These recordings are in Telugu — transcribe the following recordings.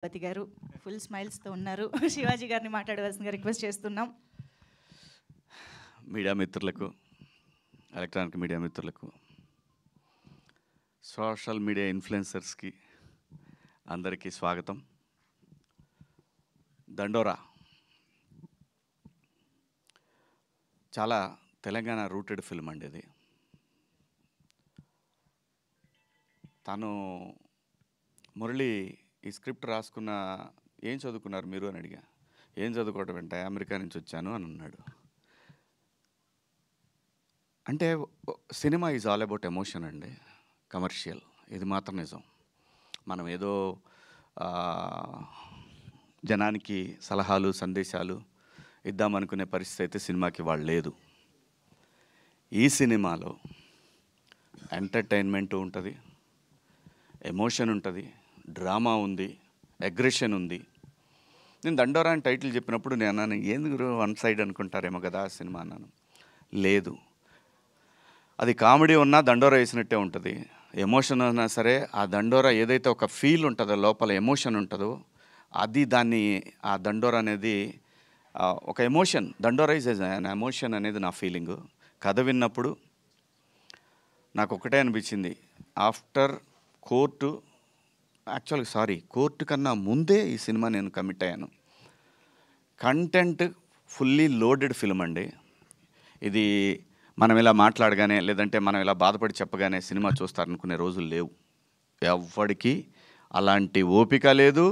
పతి గారు ఫుల్ స్మైల్స్తో ఉన్నారు. శివాజీ గారిని మాట్లాడవలసిందిగా రిక్వెస్ట్ చేస్తున్నాం. మీడియా మిత్రులకు, ఎలక్ట్రానిక్ మీడియా మిత్రులకు, సోషల్ మీడియా ఇన్ఫ్లుయెన్సర్స్కి అందరికీ స్వాగతం. దండోరా చాలా తెలంగాణ రూటెడ్ ఫిల్మ్ అండి. ఇది తను మురళి ఈ స్క్రిప్ట్ రాసుకున్న ఏం చదువుకున్నారు మీరు అని అడిగా. ఏం చదువుకోవటం అంటే అమెరికా నుంచి వచ్చాను అని అన్నాడు. అంటే cinema is all about emotion అండి, కమర్షియల్. ఇది మాత్రం నిజం. మనం ఏదో జనానికి సలహాలు సందేశాలు ఇద్దామనుకునే పరిస్థితి అయితే సినిమాకి వాళ్ళు లేదు. ఈ సినిమాలో ఎంటర్టైన్మెంట్ ఉంటుంది, ఎమోషన్ ఉంటుంది, డ్రామా ఉంది, అగ్రెషన్ ఉంది. నేను దండోరా అని టైటిల్ చెప్పినప్పుడు నేను అన్నాను, ఎందుకు వన్ సైడ్ అనుకుంటారేమో కదా సినిమా అన్నాను. లేదు, అది కామెడీ ఉన్నా దండోరా వేసినట్టే ఉంటుంది. ఎమోషన్ ఉన్నా సరే ఆ దండోరా ఏదైతే ఒక ఫీల్ ఉంటుందో, లోపల ఎమోషన్ ఉంటుందో, అది దాన్ని ఆ దండోరా అనేది ఒక ఎమోషన్. దండోరా ఈజ్ అన్ ఎమోషన్ అనేది నా ఫీలింగు. కథ విన్నప్పుడు నాకు ఒకటే అనిపించింది, ఆఫ్టర్ కోర్టు కన్నా ముందే ఈ సినిమా నేను కమిట్ అయ్యాను. కంటెంట్ ఫుల్లీ లోడెడ్ ఫిల్మ్ అండి. ఇది మనం ఇలా మాట్లాడగానే, లేదంటే మనం ఇలా బాధపడి చెప్పగానే సినిమా చూస్తారనుకునే రోజులు లేవు. ఎవ్వడికి అలాంటి ఓపిక లేదు,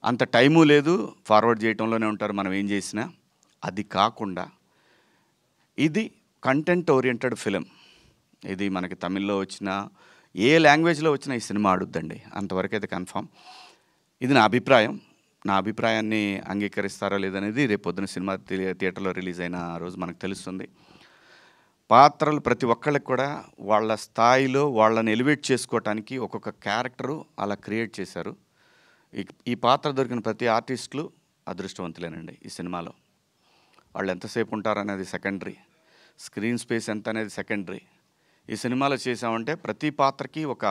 అంత టైము లేదు. ఫార్వర్డ్ చేయటంలోనే ఉంటారు మనం ఏం చేసినా. అది కాకుండా ఇది కంటెంట్ ఓరియంటెడ్ ఫిలిం. ఇది మనకి తమిళ్లో వచ్చినా, ఏ లాంగ్వేజ్లో వచ్చినా ఈ సినిమా ఆడుద్దండి, అంతవరకు అయితే కన్ఫామ్. ఇది నా అభిప్రాయం. నా అభిప్రాయాన్ని అంగీకరిస్తారా లేదనేది రేపు పొద్దున సినిమా థియేటర్లో రిలీజ్ అయిన రోజు మనకు తెలుస్తుంది. పాత్రలు ప్రతి ఒక్కళ్ళకి కూడా వాళ్ళ స్థాయిలో వాళ్ళని ఎలివేట్ చేసుకోవటానికి ఒక్కొక్క క్యారెక్టరు అలా క్రియేట్ చేశారు. ఈ పాత్ర దొరికిన ప్రతి ఆర్టిస్టులు అదృష్టవంతులేనండి. ఈ సినిమాలో వాళ్ళు ఎంతసేపు ఉంటారనేది సెకండరీ, స్క్రీన్ స్పేస్ ఎంత అనేది సెకండరీ. ఈ సినిమాలో చేసామంటే ప్రతి పాత్రకి ఒక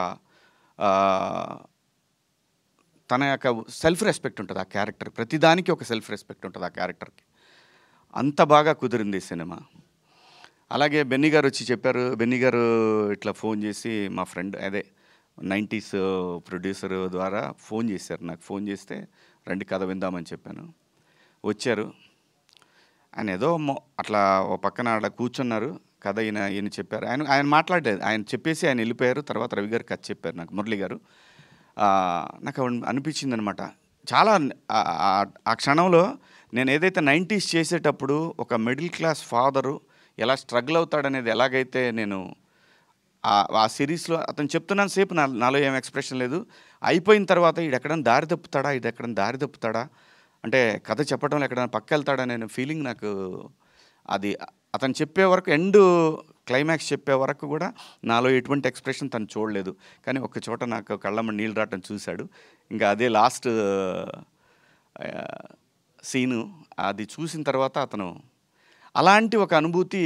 తన యొక్క సెల్ఫ్ రెస్పెక్ట్ ఉంటుంది ఆ క్యారెక్టర్. ప్రతిదానికి ఒక సెల్ఫ్ రెస్పెక్ట్ ఉంటుంది ఆ క్యారెక్టర్కి. అంత బాగా కుదిరింది ఈ సినిమా. అలాగే బెన్నీ గారు వచ్చి చెప్పారు. బెన్నీ గారు ఇట్లా ఫోన్ చేసి, మా ఫ్రెండ్ అదే 90s ప్రొడ్యూసర్ ద్వారా ఫోన్ చేశారు నాకు. ఫోన్ చేస్తే రండి కథ విందామని చెప్పాను. వచ్చారు. ఆయన ఏదో అట్లా ఓ పక్కన అట్లా కూర్చున్నారు. కథ ఈయన చెప్పారు. ఆయన మాట్లాడలేదు. ఆయన చెప్పేసి ఆయన వెళ్ళిపోయారు. తర్వాత రవి గారు కథ చెప్పారు నాకు, మురళి గారు. నాకు అనిపించింది అనమాట చాలా. ఆ క్షణంలో నేను ఏదైతే 90s చేసేటప్పుడు ఒక మిడిల్ క్లాస్ ఫాదరు ఎలా స్ట్రగుల్ అవుతాడనేది ఎలాగైతే నేను ఆ సిరీస్లో అతను చెప్తున్నాను సేపు నాలో ఏం ఎక్స్ప్రెషన్ లేదు. అయిపోయిన తర్వాత ఎక్కడైనా దారి తప్పుతాడా అంటే కథ చెప్పడంలో ఎక్కడైనా పక్క వెళ్తాడా అనే ఫీలింగ్ నాకు. అది అతను చెప్పే వరకు, ఎండ్ క్లైమాక్స్ చెప్పే వరకు కూడా నాలో ఎటువంటి ఎక్స్ప్రెషన్ తను చూడలేదు. కానీ ఒక చోట నాకు కళ్ళమ్మ నీళ్ళు రావటం చూశాడు. ఇంకా అదే లాస్ట్ సీను. అది చూసిన తర్వాత అతను అలాంటి ఒక అనుభూతి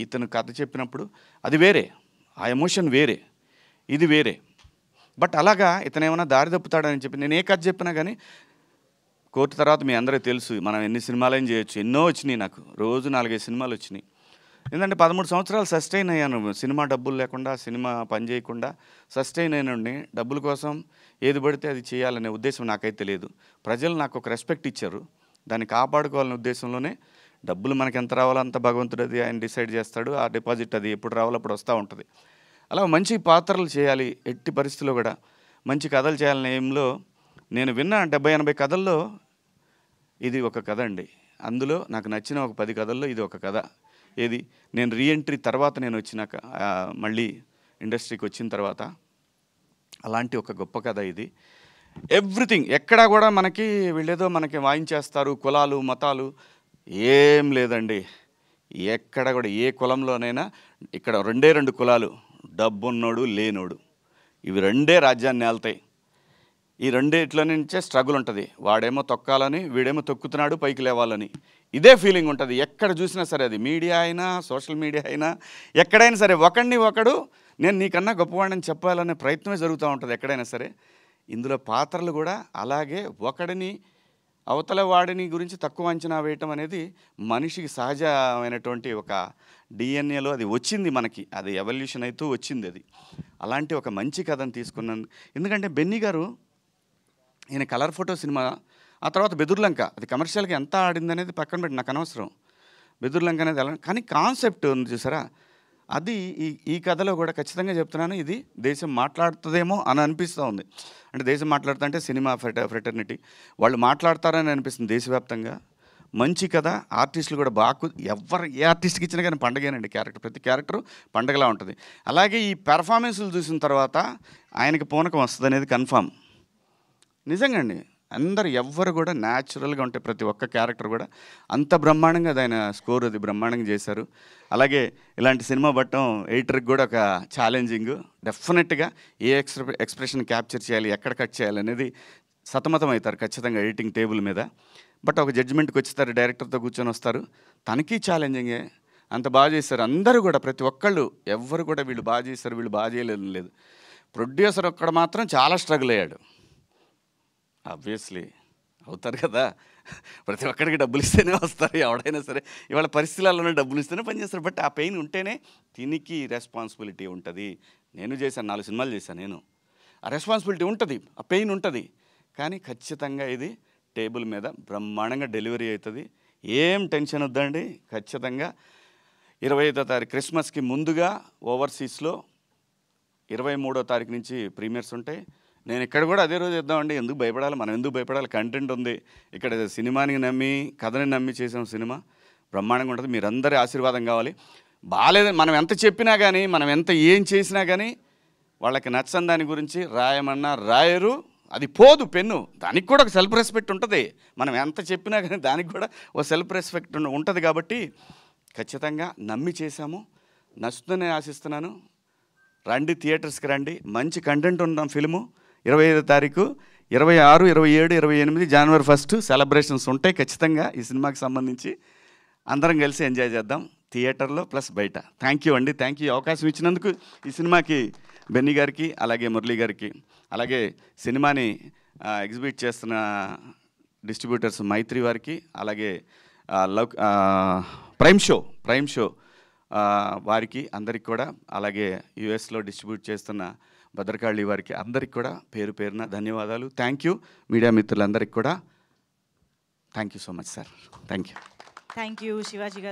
ఇతను కథ చెప్పినప్పుడు అది వేరే, ఆ ఎమోషన్ వేరే, ఇది వేరే. బట్ అలాగా ఇతను ఏమైనా దారి తప్పుతాడని చెప్పి నేను ఏ కథ చెప్పినా కానీ, కోర్టు తర్వాత మీ అందరికీ తెలుసు మనం ఎన్ని సినిమాలైనా చేయొచ్చు. ఎన్నో వచ్చినాయి నాకు, రోజు 4-5 సినిమాలు వచ్చినాయి. ఎందుకంటే 13 సంవత్సరాలు సస్టైన్ అయ్యాను. సినిమా డబ్బులు లేకుండా, సినిమా పని చేయకుండా సస్టైన్ అయినండి. డబ్బుల కోసం ఏది పడితే అది చేయాలనే ఉద్దేశం నాకైతే లేదు. ప్రజలు నాకు ఒక రెస్పెక్ట్ ఇచ్చారు, దాన్ని కాపాడుకోవాలనే ఉద్దేశంలోనే. డబ్బులు మనకి ఎంత రావాలో అంత భగవంతుడు అది ఆయన డిసైడ్ చేస్తాడు. ఆ డిపాజిట్ అది ఎప్పుడు రావాలో అప్పుడు వస్తూ ఉంటుంది. అలా మంచి పాత్రలు చేయాలి, ఎట్టి పరిస్థితుల్లో కూడా మంచి కథలు చేయాలనే ఏంలో నేను విన్న 70-80 కథల్లో ఇది ఒక కథ అండి. అందులో నాకు నచ్చిన ఒక 10 కథల్లో ఇది ఒక కథ. ఏది నేను రీఎంట్రీ తర్వాత నేను వచ్చినాక, మళ్ళీ ఇండస్ట్రీకి వచ్చిన తర్వాత అలాంటి ఒక గొప్ప కథ ఇది. ఎవ్రీథింగ్ ఎక్కడా కూడా మనకి వీళ్ళేదో మనకి వాయించేస్తారు, కులాలు మతాలు ఏం లేదండి. ఎక్కడ కూడా ఏ కులంలోనైనా ఇక్కడ 2 కులాలు, డబ్బున్నోడు లేనోడు, ఇవి 2 రాజ్యాన్ని ఏళ్తాయి. ఈ రెండిట్లో నుంచే స్ట్రగుల్ ఉంటుంది. వాడేమో తొక్కాలని, వీడేమో తొక్కుతున్నాడు పైకి లేవాలని. ఇదే ఫీలింగ్ ఉంటుంది ఎక్కడ చూసినా సరే. అది మీడియా అయినా, సోషల్ మీడియా అయినా, ఎక్కడైనా సరే ఒకడిని ఒకడు నేను నీకన్నా గొప్పవాడిని చెప్పాలనే ప్రయత్నమే జరుగుతూ ఉంటుంది ఎక్కడైనా సరే. ఇందులో పాత్రలు కూడా అలాగే ఒకడిని అవతల వాడిని గురించి తక్కువ అంచనా వేయటం అనేది మనిషికి సహజమైనటువంటి ఒక డిఎన్ఏలో అది వచ్చింది మనకి, అది ఎవల్యూషన్ అవుతూ వచ్చింది. అది అలాంటి ఒక మంచి కథను తీసుకున్నాను. ఎందుకంటే బెన్నీ గారు ఈయన కలర్ ఫోటో సినిమా, ఆ తర్వాత బెదుర్లంక, అది కమర్షియల్గా ఎంత ఆడింది అనేది పక్కన పెట్టి నాకు అనవసరం. బెదుర్లంక అనేది ఎలా, కానీ కాన్సెప్ట్ ఉంది చూసారా, అది ఈ కథలో కూడా ఖచ్చితంగా చెప్తున్నాను, ఇది దేశం మాట్లాడుతుందేమో అని అనిపిస్తూ ఉంది. అంటే దేశం మాట్లాడుతుంటే సినిమా ఫ్రెటర్నిటీ వాళ్ళు మాట్లాడతారని అనిపిస్తుంది దేశవ్యాప్తంగా. మంచి కథ, ఆర్టిస్టులు కూడా బాగా, ఏ ఆర్టిస్ట్కి ఇచ్చినా కానీ పండగేనండి. ప్రతి క్యారెక్టరు పండగలా ఉంటుంది. అలాగే ఈ పెర్ఫార్మెన్స్లు చూసిన తర్వాత ఆయనకి పూనకం వస్తుంది అనేది కన్ఫామ్. నిజంగా అండి, అందరు ఎవ్వరు కూడా న్యాచురల్గా ఉంటే ప్రతి ఒక్క క్యారెక్టర్ కూడా అంత బ్రహ్మాండంగా అది ఆయన స్కోర్ అది బ్రహ్మాండంగా చేశారు. అలాగే ఇలాంటి సినిమా పట్టడం ఎడిటర్కి కూడా ఒక ఛాలెంజింగ్. డెఫినెట్గా ఏ ఎక్స్ప్రెషన్ క్యాప్చర్ చేయాలి, ఎక్కడ కట్ చేయాలి అనేది సతమతం అవుతారు ఖచ్చితంగా ఎడిటింగ్ టేబుల్ మీద. బట్ ఒక జడ్జిమెంట్కి వచ్చేస్తారు, డైరెక్టర్తో కూర్చొని వస్తారు, తనకి ఛాలెంజింగే. అంత బాగా చేశారు అందరూ కూడా, ప్రతి ఒక్కళ్ళు ఎవ్వరు కూడా వీళ్ళు బాగా చేశారు వీళ్ళు బాగా చేయలేదు లేదు. ప్రొడ్యూసర్ ఒక్కడ మాత్రం చాలా స్ట్రగుల్ అయ్యాడు. ఆబ్వియస్లీ అవుతారు కదా, ప్రతి ఒక్కడికి డబ్బులు ఇస్తేనే వస్తారు ఎవడైనా సరే. ఇవాళ పరిస్థితులలోనే డబ్బులు ఇస్తేనే పనిచేస్తారు. బట్ ఆ పెయిన్ ఉంటేనే దీనికి రెస్పాన్సిబిలిటీ ఉంటుంది. నేను చేశాను, 4 సినిమాలు చేశాను నేను. ఆ రెస్పాన్సిబిలిటీ ఉంటుంది, ఆ పెయిన్ ఉంటుంది. కానీ ఖచ్చితంగా ఇది టేబుల్ మీద బ్రహ్మాండంగా డెలివరీ అవుతుంది. ఏం టెన్షన్ వద్దండి. ఖచ్చితంగా 25వ తారీఖు క్రిస్మస్కి ముందుగా ఓవర్సీస్లో 23వ తారీఖు నుంచి ప్రీమియర్స్ ఉంటాయి. నేను ఇక్కడ కూడా అదే రోజు ఇద్దామండి. ఎందుకు భయపడాలి, మనం ఎందుకు భయపడాలి, కంటెంట్ ఉంది. ఇక్కడ సినిమాని నమ్మి కథని నమ్మి చేసాం సినిమా, బ్రహ్మాండంగా ఉంటుంది. మీరందరి ఆశీర్వాదం కావాలి. బాగాలేదని మనం ఎంత చెప్పినా కానీ, మనం ఎంత ఏం చేసినా కానీ వాళ్ళకి నచ్చని దాని గురించి రాయమన్నా రాయరు, అది పోదు పెన్ను. దానికి కూడా ఒక సెల్ఫ్ రెస్పెక్ట్ ఉంటుంది. మనం ఎంత చెప్పినా కానీ దానికి కూడా ఒక సెల్ఫ్ రెస్పెక్ట్ ఉంటుంది. కాబట్టి ఖచ్చితంగా నమ్మి చేశాము, నచ్చుతుందని ఆశిస్తున్నాను. రండి, థియేటర్స్కి రండి. మంచి కంటెంట్ ఉన్న ఫిల్ము. 25వ తారీఖు, 26, 27, 28 జనవరి 1 సెలబ్రేషన్స్ ఉంటాయి ఖచ్చితంగా ఈ సినిమాకి సంబంధించి. అందరం కలిసి ఎంజాయ్ చేద్దాం థియేటర్లో ప్లస్ బయట. థ్యాంక్ యూ అండి, థ్యాంక్ యూ అవకాశం ఇచ్చినందుకు ఈ సినిమాకి, బెన్నీ గారికి అలాగే మురళీ గారికి, అలాగే సినిమాని ఎగ్జిబిట్ చేస్తున్న డిస్ట్రిబ్యూటర్స్ మైత్రి వారికి, అలాగే ప్రైమ్ షో వారికి అందరికి కూడా, అలాగే యుఎస్లో డిస్ట్రిబ్యూట్ చేస్తున్న భద్రకాళి వారికి అందరికి కూడా పేరు పేరున ధన్యవాదాలు. థ్యాంక్ యూ మీడియా మిత్రులందరికీ కూడా. Thank you so much sir. Thank you. Thank you Shivaji గారు.